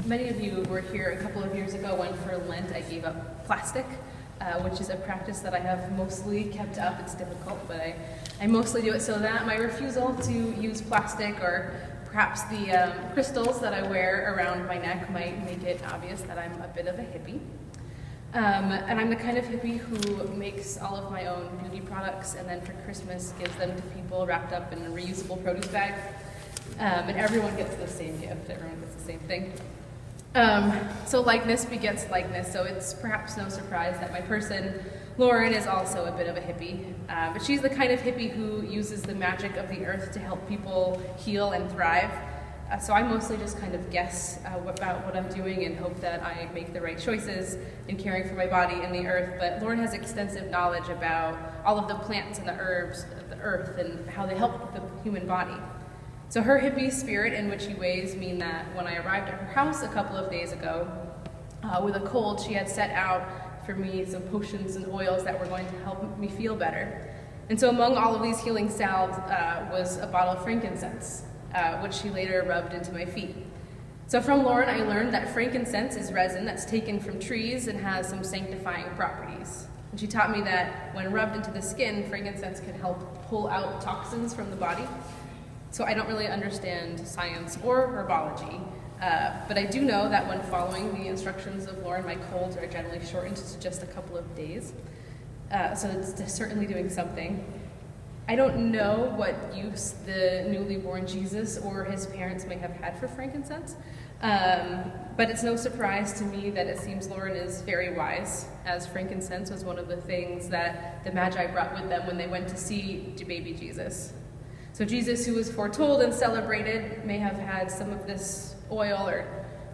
Many of you were here a couple of years ago when for Lent I gave up plastic, which is a practice that I have mostly kept up. It's difficult, but I mostly do it so that my refusal to use plastic or perhaps the crystals that I wear around my neck might make it obvious that I'm a bit of a hippie. And I'm the kind of hippie who makes all of my own beauty products and then for Christmas gives them to people wrapped up in a reusable produce bag. And everyone gets the same gift, everyone gets the same thing. So likeness begets likeness, so it's perhaps no surprise that my person, Lauren, is also a bit of a hippie. But she's the kind of hippie who uses the magic of the earth to help people heal and thrive. So I mostly just kind of guess about what I'm doing and hope that I make the right choices in caring for my body and the earth. But Lauren has extensive knowledge about all of the plants and the herbs of the earth and how they help the human body. So her hippie spirit and witchy ways mean that when I arrived at her house a couple of days ago, with a cold, she had set out for me some potions and oils that were going to help me feel better. And so among all of these healing salves was a bottle of frankincense, which she later rubbed into my feet. So from Lauren, I learned that frankincense is resin that's taken from trees and has some sanctifying properties. And she taught me that when rubbed into the skin, frankincense can help pull out toxins from the body. So I don't really understand science or herbology, but I do know that when following the instructions of Lauren, my colds are generally shortened to just a couple of days. So it's certainly doing something. I don't know what use the newly born Jesus or his parents may have had for frankincense, but it's no surprise to me that it seems Lauren is very wise, as frankincense was one of the things that the Magi brought with them when they went to see baby Jesus. So Jesus, who was foretold and celebrated, may have had some of this oil or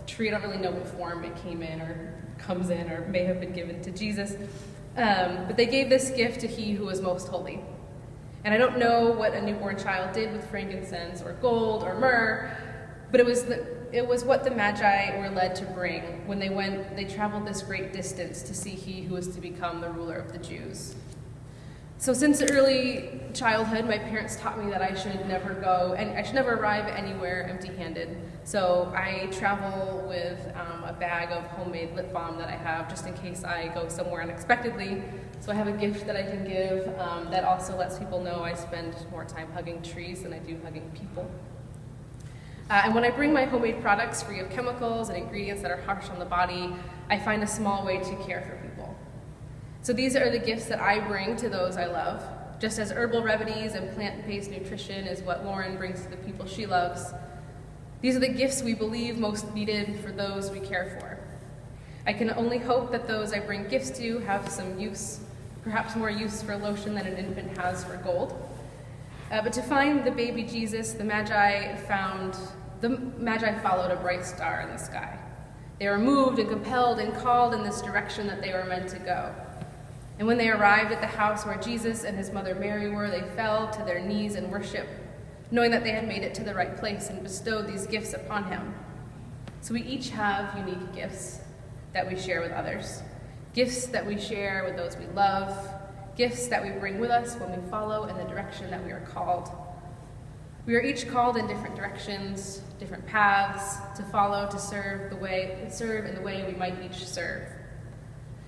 tree. I don't really know what form it came in or comes in or may have been given to Jesus. But they gave this gift to he who was most holy. And I don't know what a newborn child did with frankincense or gold or myrrh, but it was what the Magi were led to bring when they traveled this great distance to see he who was to become the ruler of the Jews. So since early childhood, my parents taught me that I should never arrive anywhere empty-handed. So I travel with a bag of homemade lip balm that I have just in case I go somewhere unexpectedly. So I have a gift that I can give that also lets people know I spend more time hugging trees than I do hugging people. And when I bring my homemade products free of chemicals and ingredients that are harsh on the body, I find a small way to care for people. So these are the gifts that I bring to those I love, just as herbal remedies and plant-based nutrition is what Lauren brings to the people she loves. These are the gifts we believe most needed for those we care for. I can only hope that those I bring gifts to have some use, perhaps more use for lotion than an infant has for gold. But to find the baby Jesus, the Magi followed a bright star in the sky. They were moved and compelled and called in this direction that they were meant to go. And when they arrived at the house where Jesus and his mother Mary were, they fell to their knees in worship, knowing that they had made it to the right place and bestowed these gifts upon him. So we each have unique gifts that we share with others, gifts that we share with those we love, gifts that we bring with us when we follow in the direction that we are called. We are each called in different directions, different paths to follow, to serve in the way we might each serve.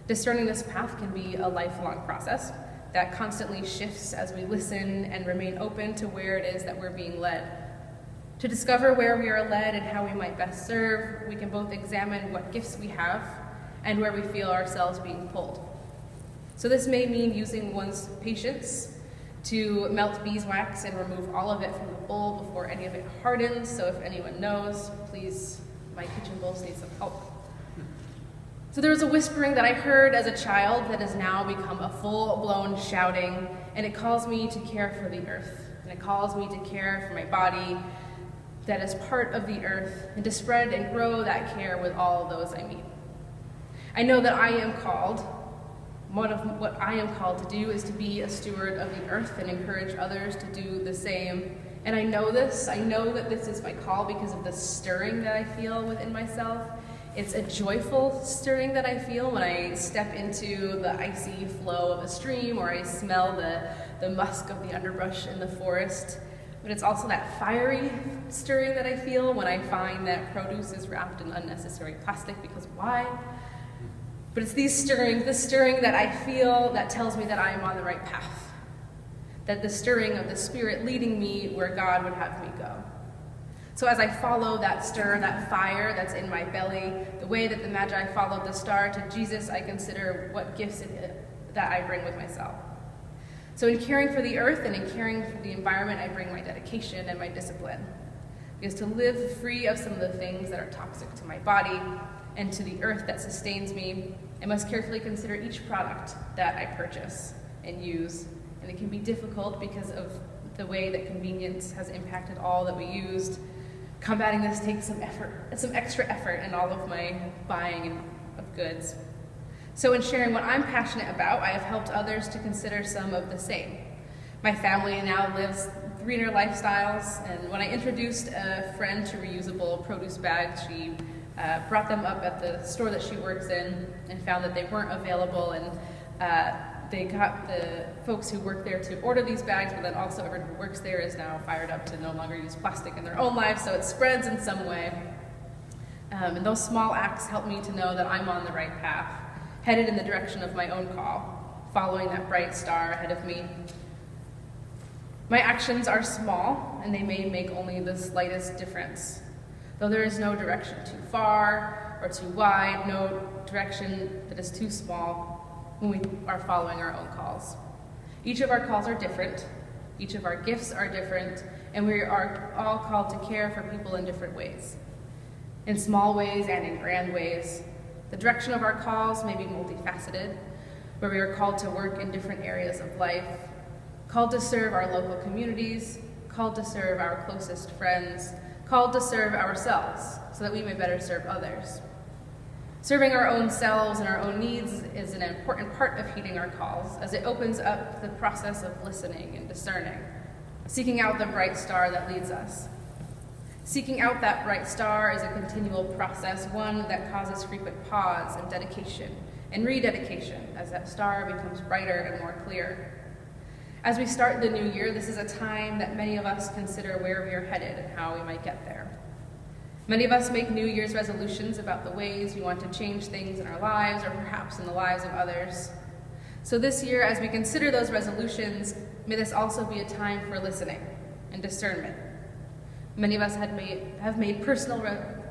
Discerning this path can be a lifelong process that constantly shifts as we listen and remain open to where it is that we're being led. To discover where we are led and how we might best serve, we can both examine what gifts we have and where we feel ourselves being pulled. So this may mean using one's patience to melt beeswax and remove all of it from the bowl before any of it hardens. So if anyone knows, please, my kitchen bowls need some help. So there was a whispering that I heard as a child that has now become a full-blown shouting, and it calls me to care for the earth, and it calls me to care for my body that is part of the earth, and to spread and grow that care with all of those I meet. I know that I am called. One of what I am called to do is to be a steward of the earth and encourage others to do the same. And I know this. I know that this is my call because of the stirring that I feel within myself. It's a joyful stirring that I feel when I step into the icy flow of a stream or I smell the musk of the underbrush in the forest. But it's also that fiery stirring that I feel when I find that produce is wrapped in unnecessary plastic, because why? But it's this stirring that I feel that tells me that I am on the right path, that the stirring of the Spirit leading me where God would have me go. So as I follow that stir, that fire that's in my belly, the way that the Magi followed the star to Jesus, I consider what gifts that I bring with myself. So in caring for the earth and in caring for the environment, I bring my dedication and my discipline. Because to live free of some of the things that are toxic to my body and to the earth that sustains me, I must carefully consider each product that I purchase and use. And it can be difficult because of the way that convenience has impacted all that we used. Combating this takes some extra effort in all of my buying of goods. So in sharing what I'm passionate about, I have helped others to consider some of the same. My family now lives greener lifestyles, and when I introduced a friend to reusable produce bags, she brought them up at the store that she works in and found that they weren't available, and they got the folks who work there to order these bags, but then also everyone who works there is now fired up to no longer use plastic in their own lives, so it spreads in some way. And those small acts help me to know that I'm on the right path, headed in the direction of my own call, following that bright star ahead of me. My actions are small, and they may make only the slightest difference. Though there is no direction too far or too wide, no direction that is too small when we are following our own calls. Each of our calls are different, each of our gifts are different, and we are all called to care for people in different ways. In small ways and in grand ways. The direction of our calls may be multifaceted, where we are called to work in different areas of life, called to serve our local communities, called to serve our closest friends, called to serve ourselves so that we may better serve others. Serving our own selves and our own needs is an important part of heeding our calls, as it opens up the process of listening and discerning, seeking out the bright star that leads us. Seeking out that bright star is a continual process, one that causes frequent pause and dedication and rededication as that star becomes brighter and more clear. As we start the new year, this is a time that many of us consider where we are headed and how we might get there. Many of us make New Year's resolutions about the ways we want to change things in our lives or perhaps in the lives of others. So this year, as we consider those resolutions, may this also be a time for listening and discernment. Many of us have made personal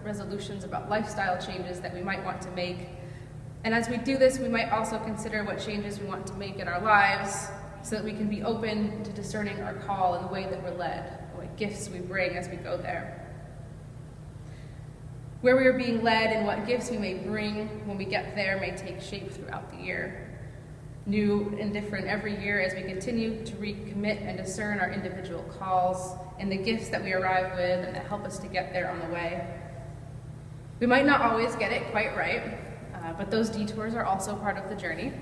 resolutions about lifestyle changes that we might want to make. And as we do this, we might also consider what changes we want to make in our lives so that we can be open to discerning our call and the way that we're led, and what gifts we bring as we go there. Where we are being led and what gifts we may bring when we get there may take shape throughout the year. New and different every year as we continue to recommit and discern our individual calls and the gifts that we arrive with and that help us to get there on the way. We might not always get it quite right, but those detours are also part of the journey.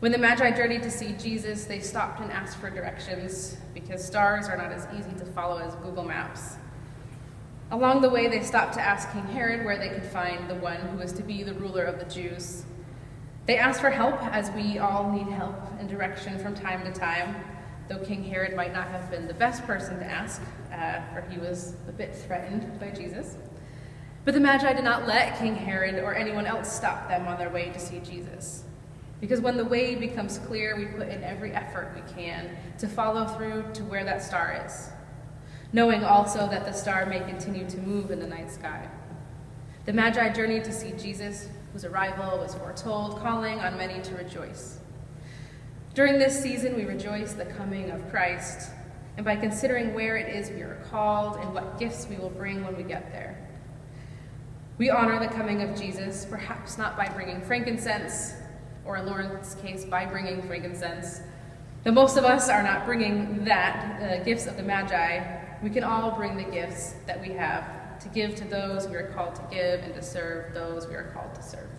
When the Magi journeyed to see Jesus, they stopped and asked for directions because stars are not as easy to follow as Google Maps. Along the way, they stopped to ask King Herod where they could find the one who was to be the ruler of the Jews. They asked for help, as we all need help and direction from time to time, though King Herod might not have been the best person to ask, for he was a bit threatened by Jesus. But the Magi did not let King Herod or anyone else stop them on their way to see Jesus. Because when the way becomes clear, we put in every effort we can to follow through to where that star is, knowing also that the star may continue to move in the night sky. The Magi journeyed to see Jesus, whose arrival was foretold, calling on many to rejoice. During this season, we rejoice the coming of Christ, and by considering where it is we are called and what gifts we will bring when we get there. We honor the coming of Jesus, perhaps not by bringing frankincense, or in Lauren's case, by bringing frankincense. Though most of us are not bringing the gifts of the Magi, we can all bring the gifts that we have to give to those we are called to give and to serve those we are called to serve.